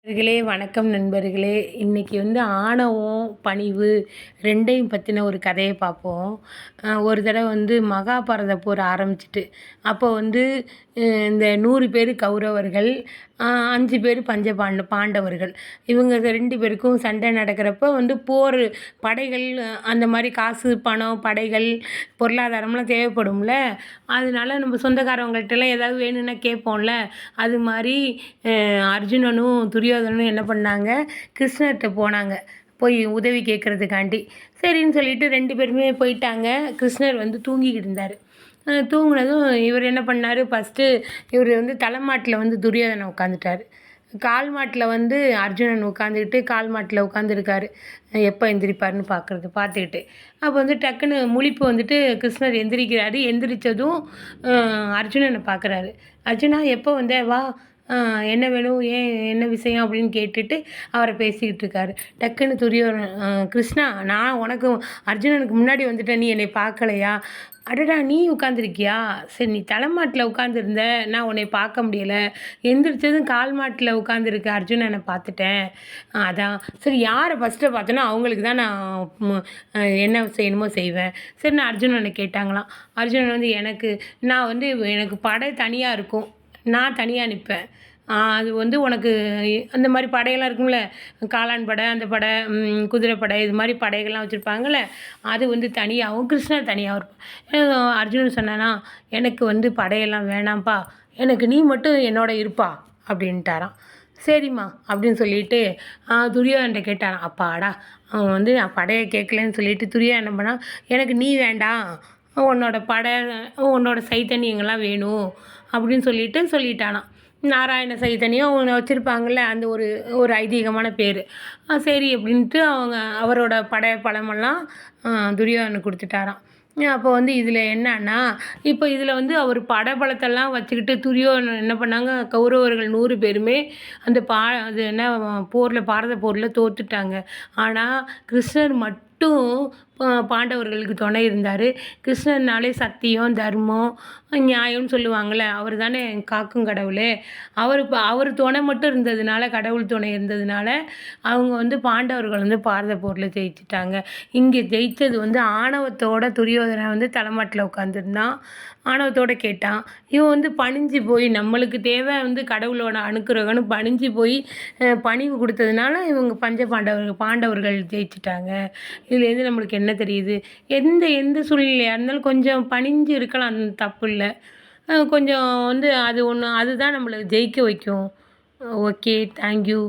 நண்பர்களே வணக்கம் நண்பர்களே. இன்றைக்கி ஆணவம் பணிவு ரெண்டையும் பற்றின ஒரு கதையை பார்ப்போம். ஒரு தடவை மகாபாரத போர் ஆரம்பிச்சிட்டு அப்போ இந்த 100 பேர் கௌரவர்கள், 5 பேர் பாண்டவர்கள். இவங்க 2 பேருக்கும் சண்டை நடக்கிறப்ப போர் படைகள், அந்த மாதிரி காசு பணம் படைகள் பொருளாதாரம்லாம் தேவைப்படும்ல. அதனால நம்ம சொந்தக்காரவங்கள்ட்டலாம் ஏதாவது வேணும்னா கேட்போம்ல. அது மாதிரி அர்ஜுனனும் துரியோதனனும் என்ன பண்ணாங்க, கிருஷ்ணர்கிட்ட போனாங்க போய் உதவி கேட்குறதுக்காண்டி. சரின்னு சொல்லிட்டு 2 பேருமே போயிட்டாங்க. கிருஷ்ணர் தூங்கிக்கிட்டு இருந்தார். தூங்குனதும் இவர் என்ன பண்ணார், ஃபஸ்ட்டு இவர் தலைமாட்டில் துரியோதனன் உட்காந்துட்டார். கால் மாட்டில் அர்ஜுனன் உட்காந்துக்கிட்டு கால் மாட்டில் உட்காந்துருக்காரு. எப்போ எந்திரிப்பாருன்னு பார்த்துக்கிட்டு அப்போ டக்குன்னு முழிப்பு கிருஷ்ணர் எந்திரிக்கிறாரு. எந்திரிச்சதும் அர்ஜுனனை பார்க்குறாரு. அர்ஜுனா எப்போ வா, என்ன வேணும், ஏன் என்ன விஷயம் அப்படின்னு கேட்டுட்டு அவரை பேசிக்கிட்டு இருக்காரு. டக்குன்னு கிருஷ்ணா, நான் உனக்கு அர்ஜுனனுக்கு முன்னாடி வந்துட்டேன், நீ என்னை பார்க்கலையா? அடடா, நீ உட்காந்துருக்கியா? சரி, நீ தலைமாட்டில் உட்காந்துருந்த, நான் உன்னை பார்க்க முடியலை. எந்திரிச்சதும் கால் மாட்டில் உட்காந்துருக்க அர்ஜுனனை பார்த்துட்டேன். அதான் சரி, யாரை ஃபஸ்ட்டு பார்த்தோன்னா அவங்களுக்கு தான் நான் என்ன செய்யணுமோ செய்வேன். சரி, நான் அர்ஜுனனை கேட்டாங்களாம். அர்ஜுனன் எனக்கு படை தனியாக இருக்கும், நான் தனியாக நிற்பேன். அது உனக்கு அந்த மாதிரி படையெல்லாம் இருக்கும்ல, காளான் படை, அந்த படை, குதிரை படை, இது மாதிரி படைகள்லாம் வச்சுருப்பாங்கள்ல, அது தனியாகவும் கிருஷ்ணர் தனியாகவும் இருக்கும். அர்ஜுனன் சொன்னானா, எனக்கு படையெல்லாம் வேணாம்ப்பா, எனக்கு நீ மட்டும் என்னோட இருப்பா அப்படின்ட்டாராம். சரிம்மா அப்படின்னு சொல்லிட்டு துரியோதன்கிட்ட கேட்டாராம். அப்பாடா, அவன் நான் படையை கேட்கலன்னு சொல்லிட்டு துரியோதனன் என்ன பண்ணால், எனக்கு நீ வேண்டாம், உன்னோட படை, உன்னோட சைத்தன்யங்கள்லாம் வேணும் அப்படின்னு சொல்லிட்டானான். நாராயண சைதன்யம் அவங்க வச்சுருப்பாங்கள்ல, அந்த ஒரு ஐதீகமான பேர். சரி அப்படின்ட்டு அவரோட படை பலமெல்லாம் துரியோதனனுக்கு கொடுத்துட்டாராம். அப்போ இதில் என்னன்னா, இப்போ இதில் அவர் படைபலத்தெல்லாம் வச்சுக்கிட்டு துரியோதனன் என்ன பண்ணாங்க, கௌரவர்கள் 100 பேருமே அந்த அது என்ன பாரத போரில் தோற்றுட்டாங்க. ஆனால் கிருஷ்ணர் மட்டும் பாண்டவர்களுக்கு துணை இருந்தார். கிருஷ்ணர்னாலே சத்தியம், தர்மம், நியாயம்னு சொல்லுவாங்கள்ல, அவர் தானே காக்கும் கடவுள். அவர் துணை மட்டும் இருந்ததுனால, கடவுள் துணை இருந்ததுனால அவங்க பாண்டவர்கள் பாரத போரில் ஜெயிச்சிட்டாங்க. இங்கே ஜெயித்தது ஆணவத்தோட துரியோதனன் தலைமாட்டில் உட்காந்துருந்தான். ஆணவத்தோடு கேட்டான். இவன் பணிஞ்சு போய், நம்மளுக்கு தேவை கடவுளோட அனுக்கிரகம்னு பணிஞ்சு போய் பணிவு கொடுத்ததுனால இவங்க பாண்டவர்கள் ஜெயிச்சிட்டாங்க. இதுலேருந்து நம்மளுக்கு என்ன தெரியுது, எந்த சூழ்நிலையாக இருந்தாலும் கொஞ்சம் பணிஞ்சு இருக்கலாம், தப்பு இல்லை. கொஞ்சம் அது அதுதான் நம்மளை ஜெயிக்க வைக்கும். Okay, thank you.